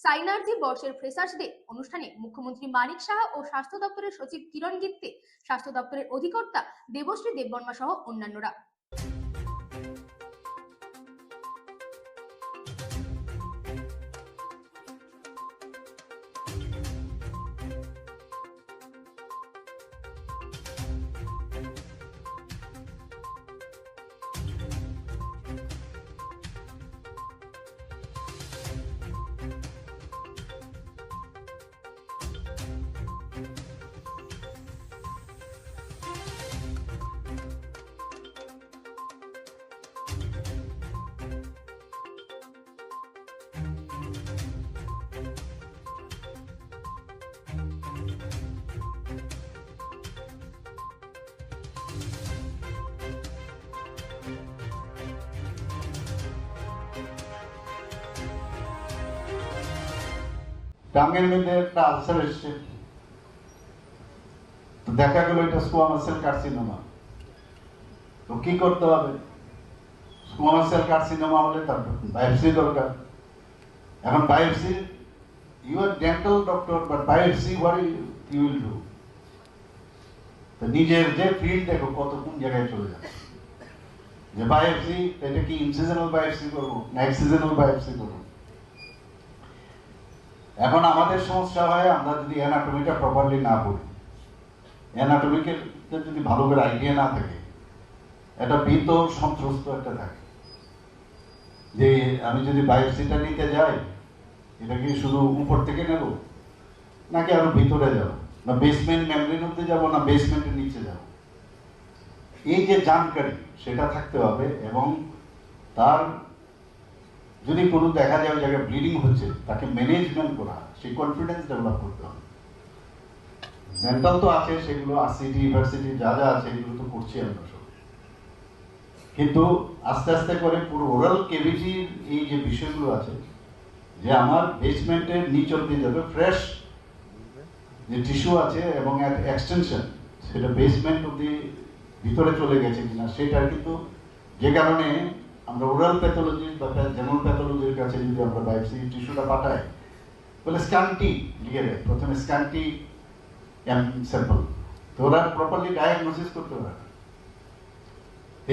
সাইনার্জি বর্ষের freshers day অনুষ্ঠানে মুখ্যমন্ত্রী মানিক সাহা ও স্বাস্থ্য দপ্তরের সচিব কিরণ গিত্তে, স্বাস্থ্য দপ্তরের অধিকর্তা দেবশ্রী দেববর্মা সহ অন্যান্যরা। টাঙ্গের মধ্যে একটা আলসার এসছে, তো দেখা গেল এটা স্কোয়ামাস সেল কার্সিনোমা। তো কি করতে হবে? স্কোয়ামাস সেল কার্সিনোমা হলে তার বায়োপসি দরকার। এখন biopsy, you are dental doctor, but biopsy what you will do? তো নিজের যে ফিল্ড দেখো কত কোন জায়গায় চলে যাচ্ছে। যে বায়োপসি, এটা কি ইনসিজনাল বায়োপসি করবো না এক্সিজনাল বায়োপসি করবো? এখন আমাদের সমস্যা হয়, আমরা যদি অ্যানাটমিটা প্রপারলি না পড়ি, অ্যানাটমিকে যদি ভালো করে আইডিয়া না থাকে, এটা ভীত সন্ত্রস্ত একটা থাকে যে আমি যদি বায়োপসিটা নিতে যাই, এটা কি শুধু উপর থেকে নেব নাকি আরো ভিতরে যাব, না বেসমেন্ট মেমব্রেন অব্দি যাব, না বেসমেন্টের নিচে যাব? এই যে জানকারি সেটা থাকতে হবে। এবং তার যদি কোনো দেখা যায় ওই জায়গায় ব্লিডিং হচ্ছে, তাকে ম্যানেজমেন্ট করা, সেই কনফিডেন্স ডেভেলপ করতে হবে। ডেন্টাল তো আছে, সেগুলো আরসিটি ইউনিভার্সিটি যা যা আছে এগুলো তো করছি আমরা সব, কিন্তু আস্তে আস্তে করে পুরো ওরাল কেভিটির এই যে বিষয়গুলো আছে, যে আমার বেসমেন্টের নিচ অব্দি যাবে, ফ্রেশ যে টিস্যু আছে এবং এক্সটেনশন সেটা বেসমেন্ট অব্দি ভিতরে চলে গেছে কিনা, সেটা কিন্তু যে কারণে আমরা ওরাল প্যাথোলজিস্ট বা জেনারেল প্যাথোলজির কাছে যদি আমরা বায়োপসি টিস্যুটা পাঠাই, বলে স্ক্যান্টি লিখে দেয়, প্রথমে স্ক্যান্টি স্যাম্পল, তো ওরা প্রপারলি ডায়াগনোসিস করতে পারে।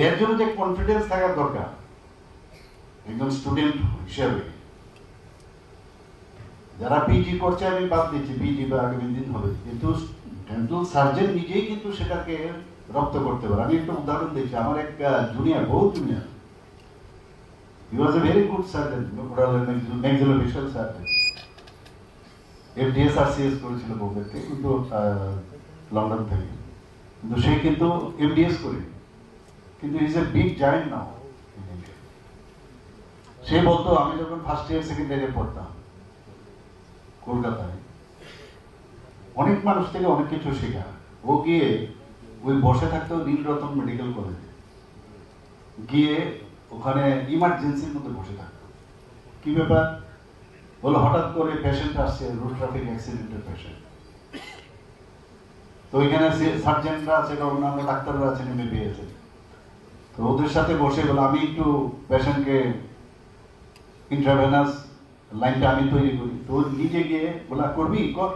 এর জন্য যে কনফিডেন্স থাকার দরকার একজন স্টুডেন্ট হিসেবে। যারা পিজি করছে, আমি বাদ দিচ্ছি, পিজি বা আগামী দিন হবে, কিন্তু ডেন্টাল সার্জন নিজেই কিন্তু সেটাকে রপ্ত করতে পারে। আমি একটা উদাহরণ দিচ্ছি, আমার এক জুনিয়র, বহু junior, he was a very good surgeon, maxillofacial surgeon, FDS RCS করেছিল বোম্বেতে, কিন্তু লন্ডন থেকে, কিন্তু সে কিন্তু এমডিএস করে, কিন্তু ইজ এ বিগ জায়েন্ট নাও। সে বলতো, আমি যখন ফার্স্ট ইয়ার সেকেন্ড ইয়ারে পড়তাম কলকাতায়, অনেক মানুষ থেকে অনেক কিছু শেখা। ও গিয়ে ওই বসে থাকতো নীলরতন মেডিকেল কলেজে, গিয়ে ওখানে ইমার্জেন্সির মধ্যে বসে থাকতো। কি ব্যাপার বলো, হঠাৎ করে পেশেন্ট আসছে, রোড ট্রাফিক অ্যাক্সিডেন্টের পেশেন্ট, তো ওইখানে সার্জেনরা আছে, অন্যান্য ডাক্তাররা আছেন, এমবিবিএস, তো ওদের সাথে বসে বলে, আমি একটু পেশেন্টকে ইন্ট্রাভেনাস লাইনটা আমি তৈরি করি। তো নিজে গিয়ে বলা, করবি কর।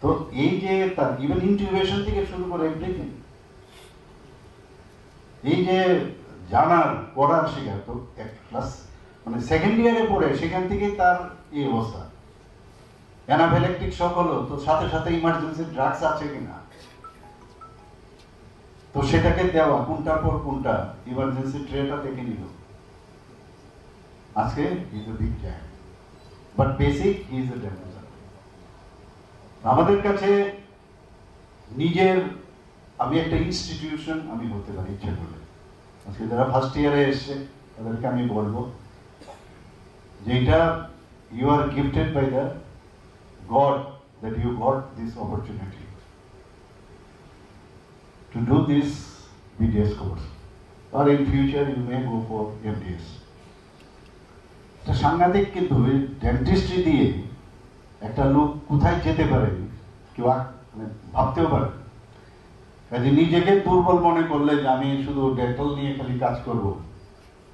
তো এই যে তার ইভেন ইন্টিউবেশন থেকে শুরু করে এভরিথিং, এই যে জানার পড়ার শেখার, তো ক্লাস মানে সেকেন্ড ইয়ারে পড়ে সেখান থেকেই তার এই অবস্থা। অ্যানাফিল্যাক্টিক শক হলো, তো সাথে সাথে ইমার্জেন্সি ড্রাগস আছে কিনা, তো সেটাকে দেওয়া, কোনটার পর কোনটা, ইমার্জেন্সি ট্রেটা দেখে নিল। আজকে is a big giant, but basic he is a dental surgeon. আমাদের কাছে নিজের, আমি একটা ইনস্টিটিউশন আমি হতে পারি ইচ্ছে করলে। আজকে যারা ফার্স্ট ইয়ারে এসছে তাদেরকে আমি বলবো যে এটা you are gifted by the God, that you got this opportunity to do this BDS course, or in future you may go for MDS. এটা সাংঘাতিক, কিন্তু ডেন্টিস্ট্রি দিয়ে একটা লোক কোথায় যেতে পারে কেউ মানে ভাবতেও পারে। কাজে নিজেকে দুর্বল মনে করলে যে আমি শুধু ডেন্টাল নিয়ে খালি কাজ করব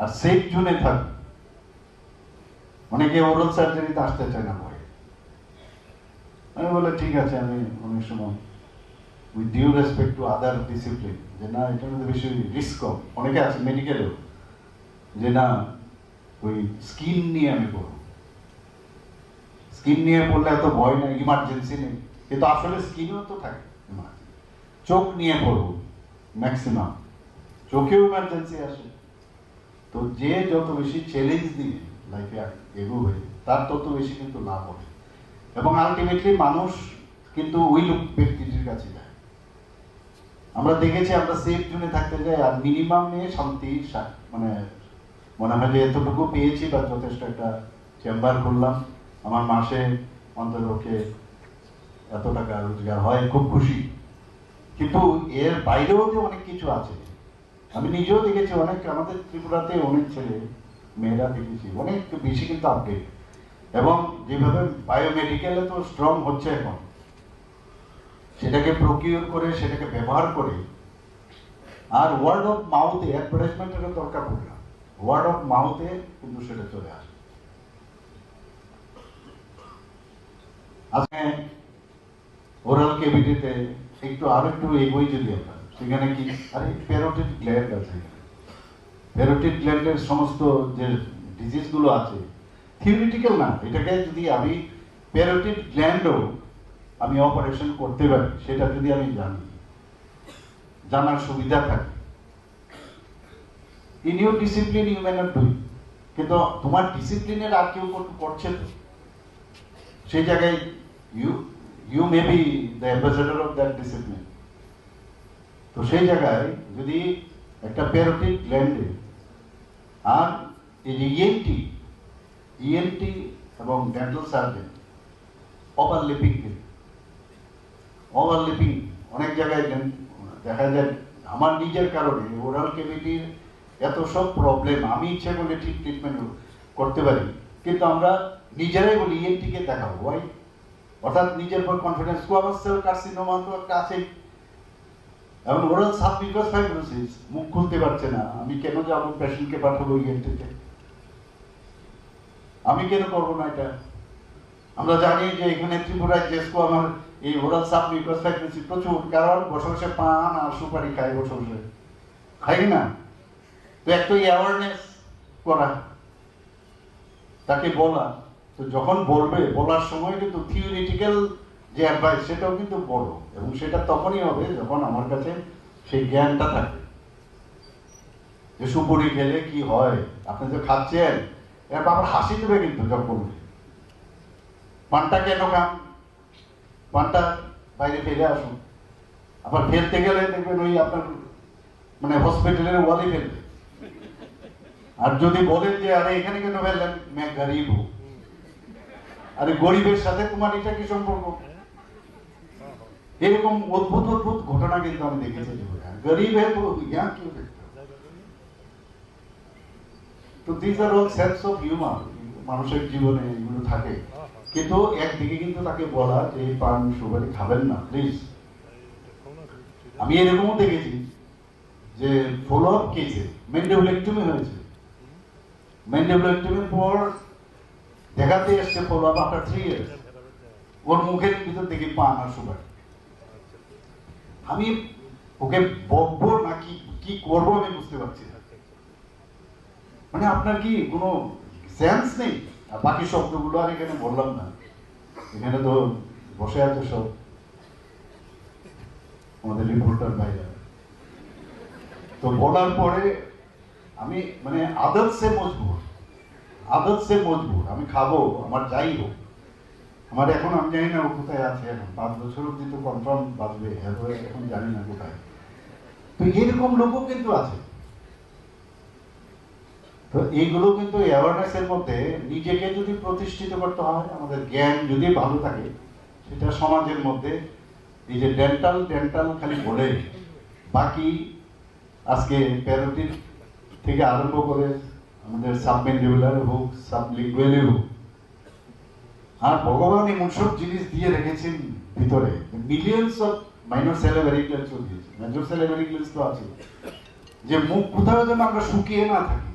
আর সেফ জোনে থাকবো, অনেকে ওরাল সার্জারিতে আসতে চায় না ভয়ে। আমি বলে ঠিক আছে, আমি অনেক সময় with due respect to other discipline, যে না এটার মধ্যে বেশি রিস্ক কম। অনেকে আছে মেডিকেলেও যে না ওই স্কিন নিয়ে আমি করবো, স্কিন নিয়ে পড়লে এত ভয় নেই, ইমার্জেন্সি নেই, কিন্তু আসলে স্কিনও তো থাকে। চোখ নিয়ে পড়বো, ম্যাক্সিমাম চোখেও ইমার্জেন্সি আসে। তো যে যত বেশি চ্যালেঞ্জ দিয়ে লাইফে এগোবে তার তত বেশি কিন্তু লাভ হবে, এবং আলটিমেটলি মানুষ কিন্তু ওই লোক ব্যক্তিটির কাছে যায়। আমরা দেখেছি আমরা সেফ জোনে থাকতে যাই আর মিনিমাম নিয়ে শান্তি মানে মনে হয় যে এতটুকু পেয়েছি বা যথেষ্ট। একটা চেম্বার করলাম, আমার মাসে অন্ততপক্ষে এত টাকা রোজগার হয়, খুব খুশি। কিন্তু এর বাইরেও যে অনেক কিছু আছে, আমি নিজেও দেখেছি অনেক, আমাদের ত্রিপুরাতে অনেক ছেলে মেয়েরা দেখেছি অনেক বেশি কিন্তু আপডেট, এবং যেভাবে বায়োমেডিক্যালে তো স্ট্রং হচ্ছে এখন, সেটাকে প্রকিউর করে সেটাকে ব্যবহার করে। আর ওয়ার্ড অফ মাউথে অ্যাডভার্টাইজমেন্টের দরকার পড়ে না, ওয়ার্ড অফ মাউথে কিন্তু সেটা চলে আসে। আজকে ওরাল কেভিটিতে একটু আরেকটু এগোই যদি আমরা, সেখানে কি আরে প্যারোটিড গ্ল্যান্ড আছে, প্যারোটিড গ্ল্যান্ডের সমস্ত যে ডিজিজগুলো আছে থিওরিটিক্যাল না, এটাকে যদি আমি প্যারোটিড গ্ল্যান্ডও আমি অপারেশন করতে পারি, সেটা যদি আমি জানি, জানার সুবিধা থাকে, in your discipline you may not do it, কিন্তু তোমার ডিসিপ্লিনের আর কেউ করছে তো, সেই জায়গায় you may be the ambassador of that discipline. তো সেই জায়গায় যদি একটা প্যারোটিড গ্ল্যান্ডে আর এই যে ইএনটি এবং ডেন্টাল সার্জন ওভারলিপিং অনেক জায়গায় দেখা যায়। আমার নিজের কারণে ওরাল ক্যাভিটির এত সব প্রবলেম, আমি ইচ্ছে করলে ঠিক ট্রিটমেন্ট করতে পারি, কিন্তু আমরা নিজেরাই বলি ইএনটিকে দেখাবো, ওয়াই? অর্থাৎ নিজের উপর কনফিডেন্স। স্কোয়ামাস সেল কার্সিনোমা তো একটা আছেই, এবং ওরাল সাবমিউকাস ফাইব্রোসিস, মুখ খুলতে পারছে না, আমি কেন যাবো পেশেন্টকে পাঠাবো ইএনটিতে? আমি কেন করবো না এটা? আমরা জানি যে এখানে ত্রিপুরায় যে স্কোয়ামার এই ওরাল সাবমিউকাস ফাইব্রোসিস প্রচুর, কারণ বসে বসে পান আর সুপারি খাই, বসে বসে খাই না। তো একটা অ্যাওয়ারনেস করা, তাকে বলা, তো যখন বলবে বলার সময় কিন্তু থিওরিটিক্যাল যে অ্যাডভাইস সেটাও কিন্তু বড়, এবং সেটা তখনই হবে যখন আমার কাছে সেই জ্ঞানটা থাকে যে সুপুরি খেলে কি হয়। আপনি যে খাচ্ছেন এরপর আবার হাসি দেবে কিন্তু যখন বলবে পানটা কেন খান, পানটা বাইরে ফেলে আসুন, আবার ফেলতে গেলে দেখবেন ওই আপনার মানে হসপিটালের ওয়ালে ফেলবে। আর যদি বলেন যে আরে এখানে কেন ফেললেন, মে গরিব হো, আরে গরিবের সাথে তোমার এটা কি সম্পর্ক? এরকম অদ্ভুত অদ্ভুত ঘটনা কিন্তু আমি দেখেছি। গরিব হ্যাঁ তো ইয়া কেউ দেখতে, তো this are all sense of humour, মানুষের জীবনে এগুলো থাকে। কিন্তু একদিকে কিন্তু তাকে বলা যে পান সুপারি খাবেন না প্লিজ। আমি এরকমও দেখেছি যে ফলো আপ কেসে ম্যান্ডিবুলেক্টমি হয়েছে, ম্যান্ডিবুলেক্টমির পর দেখাতে এসছে ফলো আপ আফটার 3 ইয়ার্স, ওর মুখের ভিতর দেখি পান আর সুপারি। আমি ওকে বকবো না কি করবো আমি বুঝতে পারছি না। মানে আপনার কি কোনো সেন্স নেই? আর বাকি শব্দগুলো আর এখানে বললাম না, এখানে তো বসে আছে সব আমাদের রিপোর্টার ভাইরা। তো বলার পরে আমি মানে আদত সে মজবুর আমি খাবো, আমার যাই হোক। আমার এখন আমি জানি না ও কোথায় আছে, এখন 5 বছর অব্দি তো কনফার্ম বাঁচবে, এখন জানি না কোথায়। তো এরকম লোকও কিন্তু আছে। তো এইগুলো কিন্তু অ্যাওয়ারনেসের মধ্যে নিজেকে যদি প্রতিষ্ঠিত করতে হয়, আমাদের জ্ঞান যদি ভালো থাকে, সেটা সমাজের মধ্যে এই যে ডেন্টাল খালি বলে, বাকি আজকে প্যারোটিড থেকে আরম্ভ করে আমাদের সাবমেন্ডিবুলার হোক, সাবলিঙ্গুয়ালি হোক, আর ভগবান এমন সব জিনিস দিয়ে রেখেছেন ভিতরে, মিলিয়ন্স অফ মাইনর সেলেভারি গ্ল্যান্ডসও দিয়েছে, মেজর সেলেভারি গ্ল্যান্ডস তো আছে, যে মুখ কোথাও যেন আমরা শুকিয়ে না থাকি।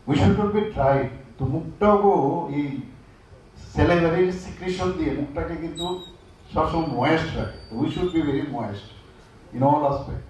We should not be dry. তো মুখটাও এই সেলিভারির সিক্রেশন দিয়ে মুখটাকে কিন্তু সবসময় ময়েস্ট রাখে। We should be very moist in all aspect.